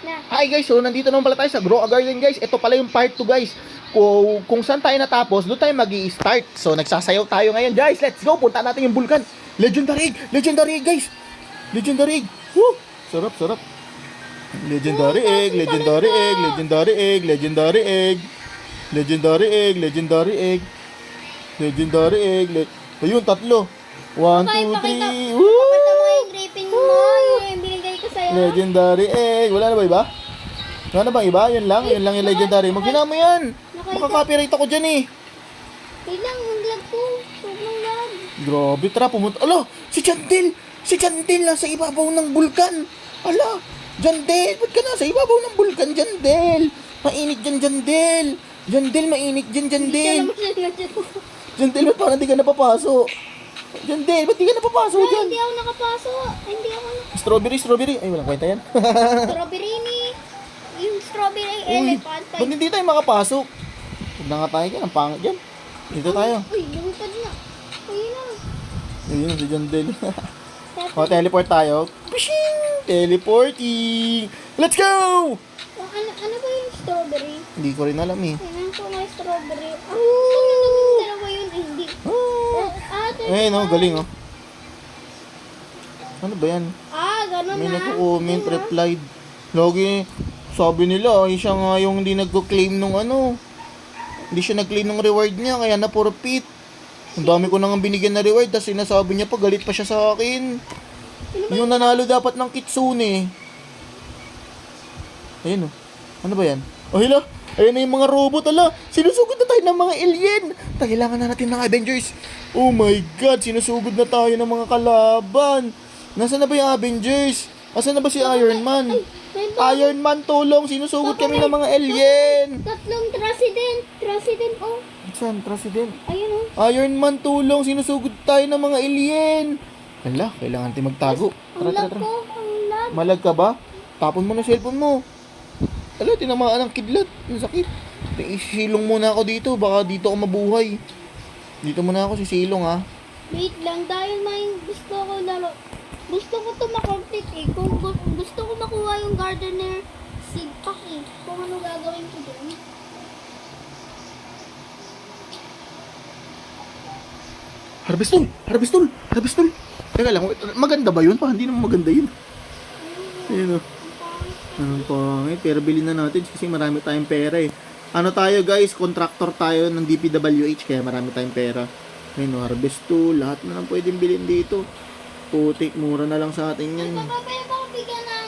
Hi guys, so nandito naman pala tayo sa Grow a Garden guys. Ito pala yung part 2 guys. Kung saan tayo natapos, doon tayo mag-i-start. So nagsasayaw tayo ngayon guys. Let's go, punta natin yung vulkan. Legendary egg guys. Legendary egg. Woo! Sarap, sarap. Legendary egg. Legendary egg. Ayun, tatlo. 1, 2, 3. Woo! Pakita mo yung graping mo, yung binigay ko sa'yo. Legendary egg. Wala na ba iba? Wala na ba iba? Yun lang yung legendary. Magkina mo yan. Makaka-copyright ako dyan eh. Wait lang, yung lag ko. Sobrang lag. Grabe, tara pumunta. Ala, si Jandel. Si Jandel nasa ibabaw ng bulkan. Ala, Jandel, ba't ka nasa ibabaw ng bulkan, Jandel? Mainit dyan, Jandel. Jandel, mainit dyan, Jandel. Jandel, ba't parang di ka napapasok? Jandel, ba't di ka napapasok dyan? Hindi ako nakapasok. Hindi ako Strawberry. Ay, walang kwenta yan. Strawberry ni. Yung strawberry Uy, elephant. ba't hindi tayo makapasok? Huwag na nga tayo dyan, ang pangit dyan. Dito tayo. Uy, lumipad na. Ayun na. Ayun, si Jandel. O, teleport tayo. Pishing! Teleporting! Let's go! Ano ba yung strawberry? Hindi ko rin alam eh. Tingnan ko na yung strawberry. Yung dalawa yun. Hindi. Eh, no, galing oh. Ano ba yan? Gano'n May na. nag-comment, replied. Lagi, sabi nila, ay siya nga yung hindi nagko-claim nung ano. Hindi siya nag-claim ng reward niya, kaya na-forfeit. Ang dami ko nang binigyan na reward, tapos sinasabi niya pa, galit pa siya sa akin. Yung nanalo dapat ng kitsune. Ayun oh. Ano ba yan? Oh, hila. Ayun na yung mga robot, ala. Sinusugod na tayo ng mga alien. Kailangan na natin ng Avengers. Oh my God, sinusugod na tayo ng mga kalaban. Nasaan na ba yung Avengers? Nasaan na ba si Iron Man? Iron Man, tulong. Sinusugod kami ng mga alien. Tatlong Trasident, oh. Saan? President? Ayun, oh. Iron Man, tulong. Sinusugod tayo ng mga alien. Ala, kailangan natin magtago. Ang lag ko, ang lag. Malag ka ba? Tapon mo na cellphone mo. Ala, tinamaan ang kidlat. Ang sakit. Isilong muna ako dito. Baka dito ako mabuhay. Dito muna ako sisilong ha. Wait lang, dahil may gusto ko laro. Gusto ko ito makomplete eh. Kung gusto ko makuha yung gardener seed pack eh. Kung ano gagawin ko doon. Harvest tool. Teka lang, maganda ba yun? Hindi naman maganda yun. Ayun o. Ang pangit. Pero bilhin na natin kasi marami tayong pera eh. Ano tayo guys? Contractor tayo ng DPWH kaya marami tayong pera. Ayun o, harvest tool. Lahat na lang pwedeng bilhin dito. Putik, mura na lang sa atin yan. Pwede ba akong bigyan ng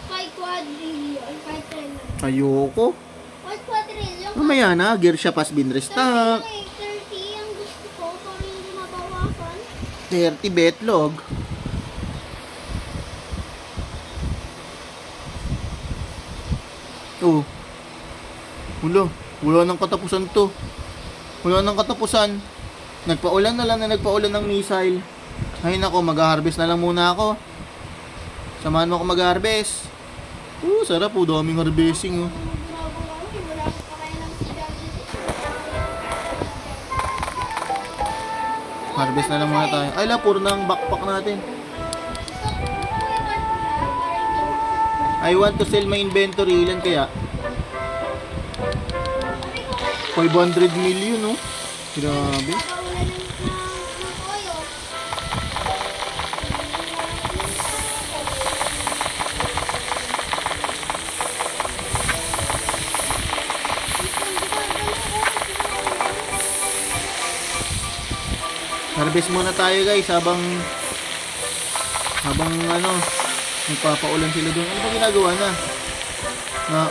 5 quadrillion? 5 trillion. Ayoko. 5 quadrillion? Mamaya na, gear shop has been restocked. 30 ang gusto ko para hindi mabawasan. 30 betlog. Oh. Wala nang katapusan to. Wala nang katapusan. Nagpaulan na lang na nagpaulan ng missile. Ay nako, mag-harvest na lang muna ako. Samahan mo ako mag-harvest. Sarap po, daming harvesting oh. Wala ko pa kayo ng sigaw dito. Harvest na lang muna tayo. Ay la, puro na ang backpack natin. I want to sell my inventory. Ilan kaya? 500 million, no? Grabe. Harvest muna tayo guys habang ano nagpapaulan sila doon. Ano ba ginagawa na?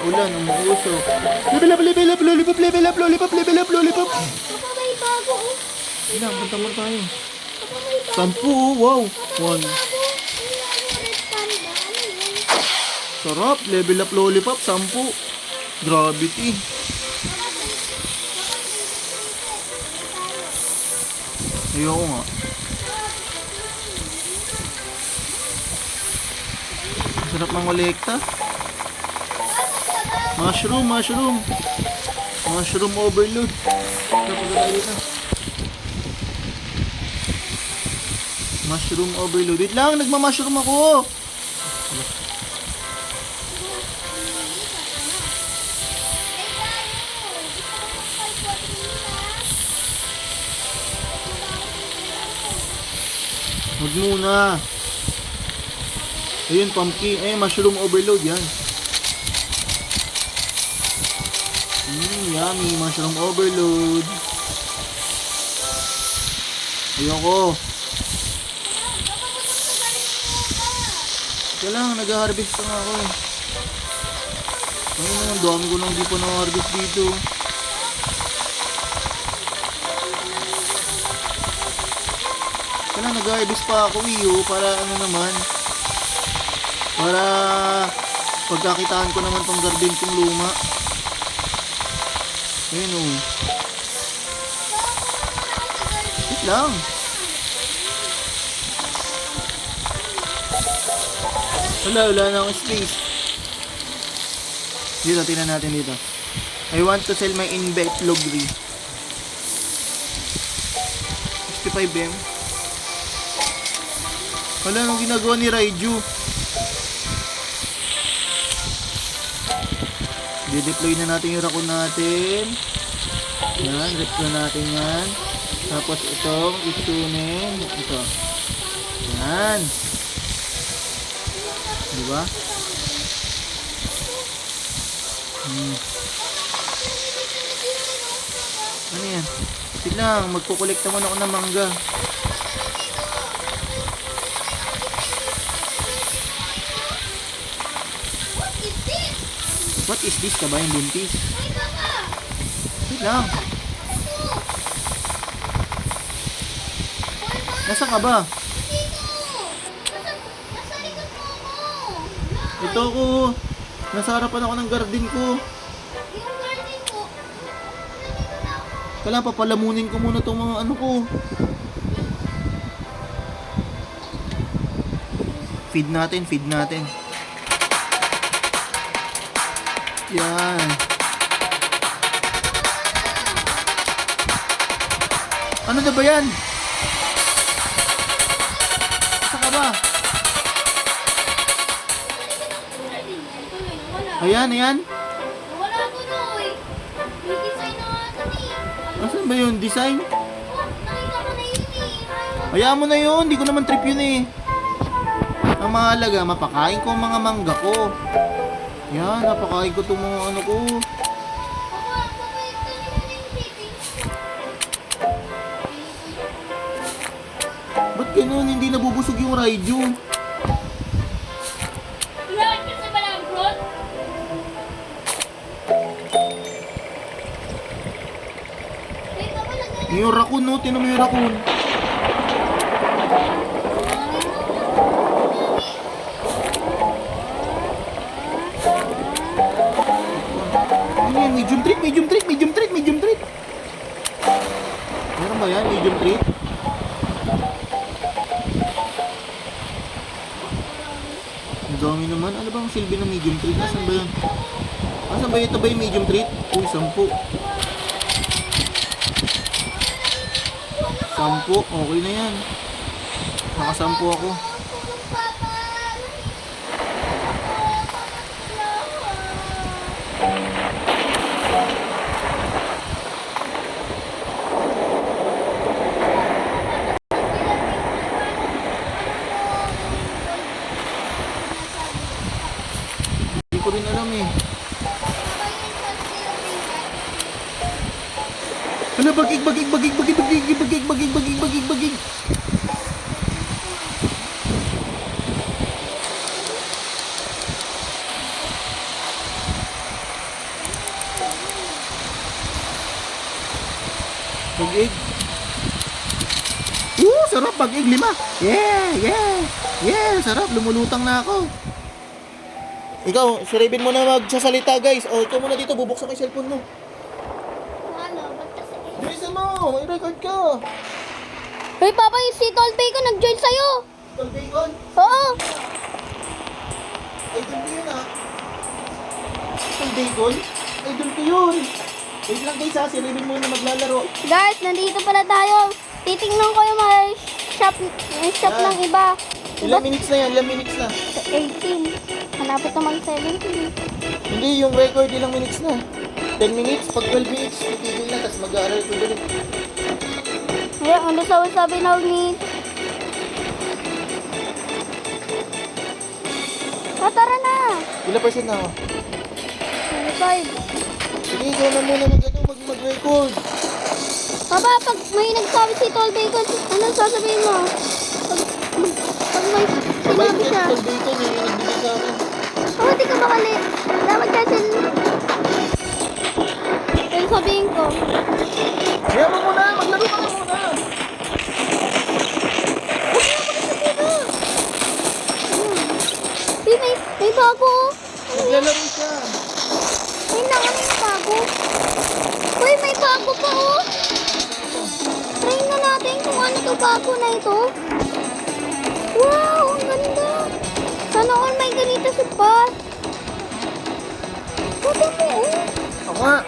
Ulan, umuusok. Level up, lollipop. Papa, may bago oh. Ilan, punta mo tayo. Papa, may bago. 10, wow. 1. Bago. Ang red panda. Ano yun? Sarap, level up lollipop, 10. Gravity. Ayoko nga. Sarap ng kolekta. Mushroom overload. Mushroom overload. Wait lang, nagma-mushroom ako. Huwag muna. Ayun, pumpkin. Eh, mushroom overload yan. Yummy. Mushroom overload. Ayoko. Kaya lang, nag-harvest na nga ako eh. Ayun, ang dami ko lang di pa na-harvest dito. Kaya lang, nag-harvest pa ako para ano naman. Para pagkakitaan ko naman tong garden kong luma. Ayun o. Wait lang. Wala na akong space. Dito, tingnan natin dito. I want to sell my in-bet logri. 65M. Wala nang ginagawa ni Raiju. De-deploy na natin yung raccoon natin. Yan, deploy natin yan. Tapos itong isunin. Ito. Yan. Diba? Ano yan? Sige lang, magkukolekta muna ako ng mangga. What is this? Kabayang buntis. Sige lang. Nasaan ka ba? Ito ako. Nasa harapan ako ng garden ko. Kailangan papalamunin ko muna itong mga ano ko. Feed natin. Yan. Ano na ba yan? Saka ba? Ayan. Wala ko na eh. May design na nga ito eh. Asan ba yun? Design? Nakita ko na yun eh. Hayaan mo na yun. Di ko naman trip yun eh. Ang mahalaga, mapakain ko ang mga mangga ko. Yan, napakain ko itong mga ano ko. Ba't ganun? Hindi nabubusog yung Raiju. Wala ka sa balambrot? Yung raccoon, no? Tinan mo yung raccoon. Ano yan? Medium treat. Meron ba yan? Medium treat? Ang dami naman. Ano ba ang silbi ng medium treat? Asan ba yan? Asan ba ito ba yung medium treat? Uy, 10. 10, okay na yan. Naka-10 ako. Hindi ko rin alam eh. Ano, bagig. Pag-egg. Sarap pag-egg 5. Yeah, sarap. Lumulutang na ako. Ikaw, si Raven mo na magsasalita, guys. O, ikaw muna dito. Bubuksan ko yung cellphone mo. Ano? Ba't kasi... Bilisan mo. May record ka. Hey, Papa, yung si Tol Bacon nag-join sa'yo. Tol Bacon. Oo. Idol ko yun, ha? Tol Bacon? Idol ko yun. Wait lang, guys, ha? Si Raven muna maglalaro. Guys, nandito pala tayo. Titingnan ko yung mga shop ng iba. Ilang minutes na yan? 18. Malapit na mag-17. Hindi, yung record ilang minutes na. 10 minutes, pag 12 minutes, titigil na, tapos mag-aaral ko ulit. Ayan, ano sabi na ni O, tara na. Ilang percent na ako? 25. Sige, ikaw na muna mag-record. Papa, pag may nagsabi si Tol Bacon, ano sasabihin mo? Pag may Sabay sinabi ka, siya. Tol Bacon, yung nagbigay sa akin. Oh, di ka makali. Dapat kasi... Yung sabihin ko. Kaya mo muna, maglaro ka na muna. Uy, may bago. Naglalaro siya. May ano yung bago. Uy, may bago pa oh. Try na natin kung ano to bago na ito. Wow, ang ganda. Sana all may ganito si Pat. Puti mo oh. Ako nga.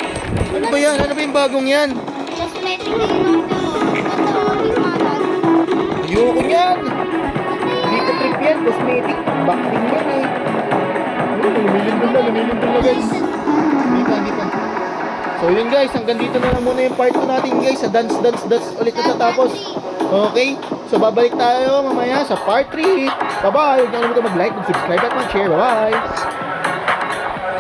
Ano ba yan? Ano ba yung bagong yan? Cosmetic na yun ako. Ito, yung malas. Ayoko yan. Hindi ko trip yan. Cosmetic. Backting yan eh. Lumilindol na guys. Hindi pa. So yun guys, hanggang dito na lang muna yung part 2 natin guys. Sa dance ulit natatapos. Okay? So babalik tayo mamaya sa part 3. Bye-bye. Huwag niyo kalimutan mag-like, mag-subscribe at mag-share. Bye-bye.